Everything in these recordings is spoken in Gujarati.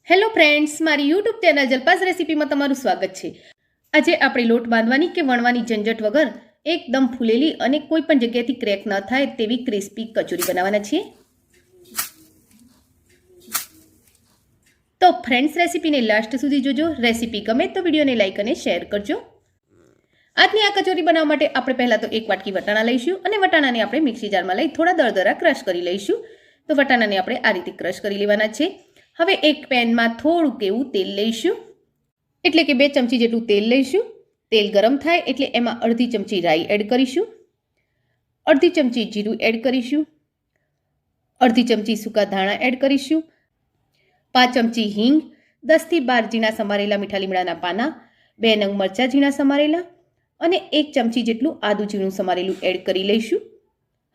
હેલો ફ્રેન્ડ્સ, મારી યુટ્યુબ ચેનલ જલપાસ રેસીપીમાં તમારું સ્વાગત છે। આજે આપણે લોટ બાંધવાની કે વણવાની ઝંઝટ વગર એકદમ ફૂલેલી અને કોઈ પણ જગ્યાએથી ક્રેક ન થાય તેવી ક્રિસ્પી કચોરી બનાવવાના છીએ। તો ફ્રેન્ડ્સ, રેસીપીને લાસ્ટ સુધી જોજો। રેસીપી ગમે તો વિડીયોને લાઇક અને શેર કરજો। આજની આ કચોરી બનાવવા માટે આપણે પહેલાં તો એક વાટકી વટાણા લઈશું અને વટાણાને આપણે મિક્સી જારમાં લઈ થોડા દરદરા ક્રશ કરી લઈશું। તો વટાણાને આપણે આ રીતે ક્રશ કરી લેવાના છે। હવે એક પેનમાં થોડુંક એવું તેલ લઈશું, એટલે કે 2 ચમચી જેટલું તેલ લઈશું। તેલ ગરમ થાય એટલે એમાં અડધી ચમચી રાઈ એડ કરીશું, અડધી ચમચી જીરું એડ કરીશું, અડધી ચમચી સૂકા ધાણા એડ કરીશું, 5 ચમચી હિંગ, 10 થી 12 ઝીણા સમારેલા મીઠા લીમડાના પાના, 2 નંગ મરચાં ઝીણા સમારેલા અને 1 ચમચી જેટલું આદું ઝીણું સમારેલું એડ કરી લઈશું।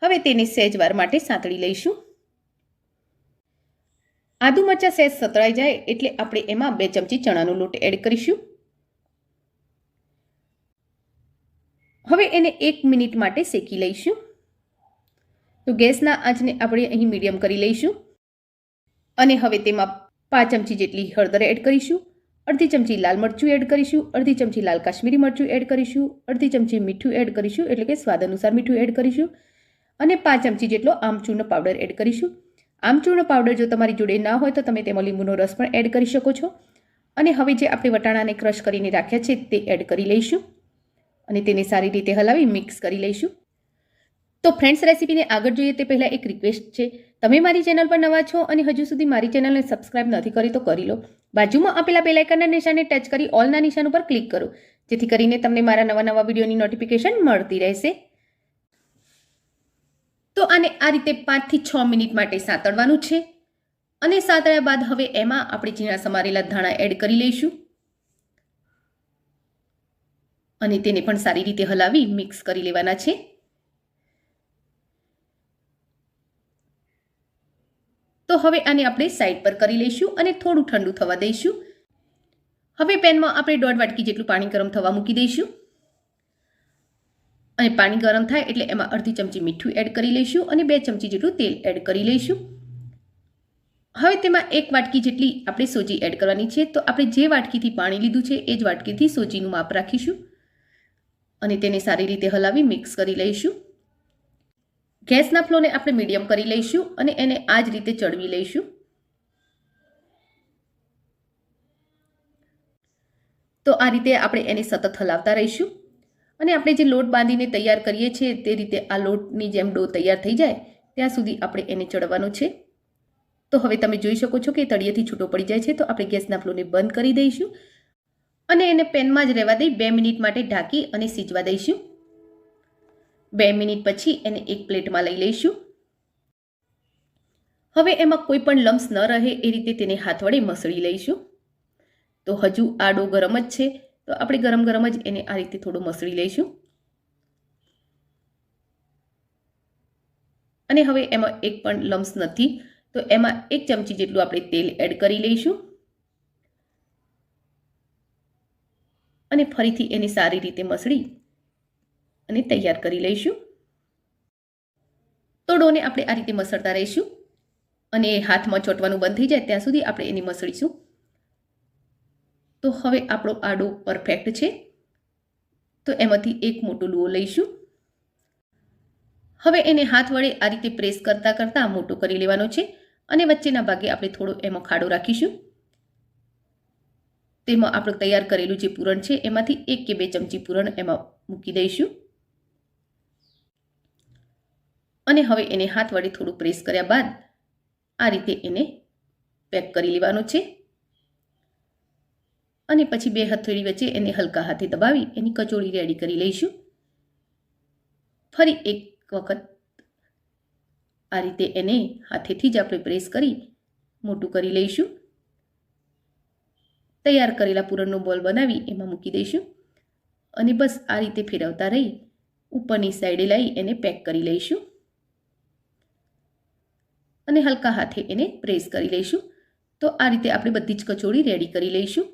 હવે તેને સહેજવાર માટે સાંતળી લઈશું। આદુ મરચાં સહેજ સતળાઈ જાય એટલે આપણે એમાં 2 ચમચી ચણાનો લોટ એડ કરીશું। હવે એને 1 મિનિટ માટે શેકી લઈશું। તો ગેસના આંચને આપણે અહીં મીડિયમ કરી લઈશું અને હવે તેમાં 5 ચમચી જેટલી હળદર એડ કરીશું, અડધી ચમચી લાલ મરચું એડ કરીશું, અડધી ચમચી લાલ કાશ્મીરી મરચું એડ કરીશું, અડધી ચમચી મીઠું એડ કરીશું, એટલે કે સ્વાદ અનુસાર મીઠું એડ કરીશું અને 5 ચમચી જેટલો આમચૂર્ણ પાવડર એડ કરીશું। આમચૂર્ણ પાવડર જો તમારી જોડે ના હોય તો તમે તેમાં લીંબુનો રસ પણ એડ કરી શકો છો। અને હવે જે આપણે વટાણાને ક્રશ કરીને રાખ્યા છે તે એડ કરી લઈશું અને તેને સારી રીતે હલાવી મિક્સ કરી લઈશું। તો ફ્રેન્ડ્સ, રેસીપીને આગળ જોઈએ તે પહેલાં એક રિક્વેસ્ટ છે, તમે મારી ચેનલ પર નવા છો અને હજુ સુધી મારી ચેનલને સબસ્ક્રાઇબ નથી કરી તો કરી લો। બાજુમાં આપેલા બેલ આઇકનના નિશાનને ટચ કરી ઓલના નિશાન ઉપર ક્લિક કરો, જેથી કરીને તમને મારા નવા વિડીયોની નોટિફિકેશન મળતી રહેશે। તો આને આ રીતે 5 થી 6 મિનિટ માટે સાંતળવાનું છે અને સાંતળ્યા બાદ હવે એમાં આપણે ઝીણા સમારેલા ધાણા એડ કરી લઈશું અને તેને પણ સારી રીતે હલાવી મિક્સ કરી લેવાના છે। તો હવે આને આપણે સાઈડ પર કરી લઈશું અને થોડું ઠંડુ થવા દઈશું। હવે પેનમાં આપણે 1.5 વાટકી જેટલું પાણી ગરમ થવા મૂકી દઈશું અને પાણી ગરમ થાય એટલે એમાં અડધી ચમચી મીઠું એડ કરી લઈશું અને 2 ચમચી જેટલું તેલ એડ કરી લઈશું। હવે તેમાં 1 વાટકી જેટલી આપણે સોજી એડ કરવાની છે। તો આપણે જે વાટકીથી પાણી લીધું છે એ જ વાટકીથી સોજીનું માપ રાખીશું અને તેને સારી રીતે હલાવી મિક્સ કરી લઈશું। ગેસના ફ્લોને આપણે મીડિયમ કરી લઈશું અને એને આ જ રીતે ચડવી લઈશું। તો આ રીતે આપણે એને સતત હલાવતા રહીશું અને આપણે જે લોટ બાંધીને તૈયાર કરીએ છીએ તે રીતે આ લોટની જેમ ડો તૈયાર થઈ જાય ત્યાં સુધી આપણે એને ચડવાનું છે। તો હવે તમે જોઈ શકો છો કે તળિયેથી છૂટો પડી જાય છે। તો આપણે ગેસના ફ્લોને બંધ કરી દઈશું અને એને પેનમાં જ રહેવા દઈ 2 મિનિટ માટે ઢાંકી અને સીજવા દઈશું। 2 મિનિટ પછી એને એક પ્લેટમાં લઈ લઈશું। હવે એમાં કોઈ પણ લમ્સ ન રહે એ રીતે તેને હાથ વડે મસળી લઈશું। તો હજુ આ ડો ગરમ જ છે, તો આપણે ગરમ જ એને આ રીતે થોડું મસળી લઈશું અને હવે એમાં એક પણ લમ્સ નથી, તો એમાં 1 ચમચી જેટલું આપણે તેલ એડ કરી લઈશું અને ફરીથી એને સારી રીતે મસળી અને તૈયાર કરી લઈશું। તો ડોને આપણે આ રીતે મસળતા રહીશું અને હાથમાં ચોંટવાનું બંધ થઈ જાય ત્યાં સુધી આપણે એને મસળીશું। તો હવે આપણો આ ડો પરફેક્ટ છે। તો એમાંથી એક મોટો લુઓ લઈશું। હવે એને હાથ વડે આ રીતે પ્રેસ કરતા મોટો કરી લેવાનો છે અને વચ્ચેના ભાગે આપણે થોડો એમાં ખાડો રાખીશું। તેમાં આપણું તૈયાર કરેલું જે પૂરણ છે એમાંથી 1 કે 2 ચમચી પૂરણ એમાં મૂકી દઈશું અને હવે એને હાથ વડે થોડું પ્રેસ કર્યા બાદ આ રીતે એને પેક કરી લેવાનું છે અને પછી 2 હથેળી વચ્ચે એને હલકા હાથે દબાવી એની કચોળી રેડી કરી લઈશું। ફરી એક વખત આ રીતે એને હાથેથી જ આપણે પ્રેસ કરી મોટું કરી લઈશું। તૈયાર કરેલા પૂરણનો બોલ બનાવી એમાં મૂકી દઈશું અને બસ આ રીતે ફેરવતા રહી ઉપરની સાઈડે લઈ એને પેક કરી લઈશું અને હલકા હાથે એને પ્રેસ કરી લઈશું। તો આ રીતે આપણે બધી જ કચોળી રેડી કરી લઈશું।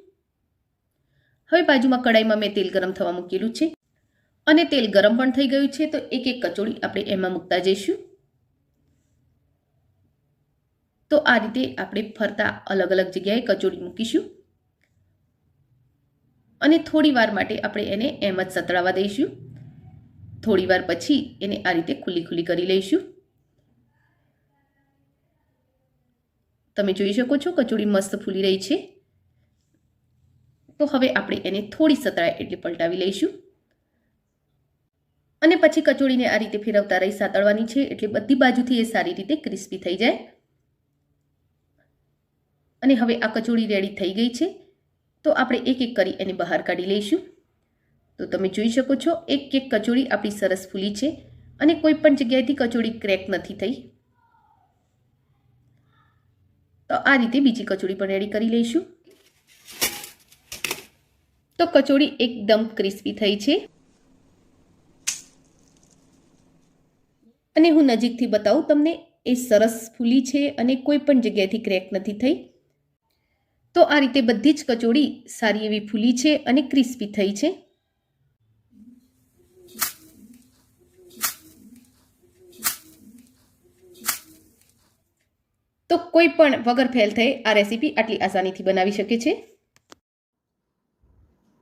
હવે બાજુમાં કડાઈમાં મેં તેલ ગરમ થવા મૂકેલું છે અને તેલ ગરમ પણ થઈ ગયું છે। તો એક કચોળી આપણે એમાં મૂકતા જઈશું। તો તો આ રીતે આપણે ફરતા અલગ અલગ જગ્યાએ કચોળી મૂકીશું અને થોડી વાર માટે આપણે એને એમ જ સતળાવા દઈશું. થોડી વાર પછી એને આ રીતે ખુલ્લી ખુલ્લી કરી લઈશું. તમે જોઈ શકો છો કચોળી મસ્ત ફૂલી રહી છે. તો હવે આપણે એને થોડી સતળાય એટલે પલટાવી લઈશું અને પછી કચોળીને આ રીતે ફેરવતા રહી સાતળવાની છે એટલે બધી બાજુથી એ સારી રીતે ક્રિસ્પી થઈ જાય. અને હવે આ કચોળી રેડી થઈ ગઈ છે. તો આપણે એક એક કરી એને બહાર કાઢી લઈશું. તો તમે જોઈ શકો છો એક એક કચોળી આપણી સરસ ફૂલી છે અને કોઈ પણ જગ્યાએથી કચોળી ક્રેક નથી થઈ. તો આ રીતે બીજી કચોળી પણ રેડી કરી લઈશું. તો કચોળી એકદમ ક્રિસ્પી થઈ છે અને હું નજીકથી બતાવું તમને, એ સરસ ફૂલી છે અને કોઈ પણ જગ્યાએથી ક્રેક નથી થઈ. તો આ રીતે બધી જ કચોળી સારી એવી ફૂલી છે અને ક્રિસ્પી થઈ છે. તો કોઈ પણ વગર ફેલ થઈ આ રેસીપી આટલી આસાનીથી બનાવી શકે છે.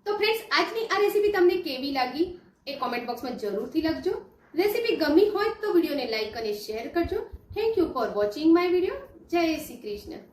તો ફ્રેન્ડ્સ, આજની આ રેસીપી તમને કેવી લાગી એ કોમેન્ટ બોક્સમાં જરૂરથી લખજો. રેસીપી ગમી હોય તો વિડીયોને લાઈક અને શેર કરજો. Thank you for watching my video. જય શ્રી કૃષ્ણ.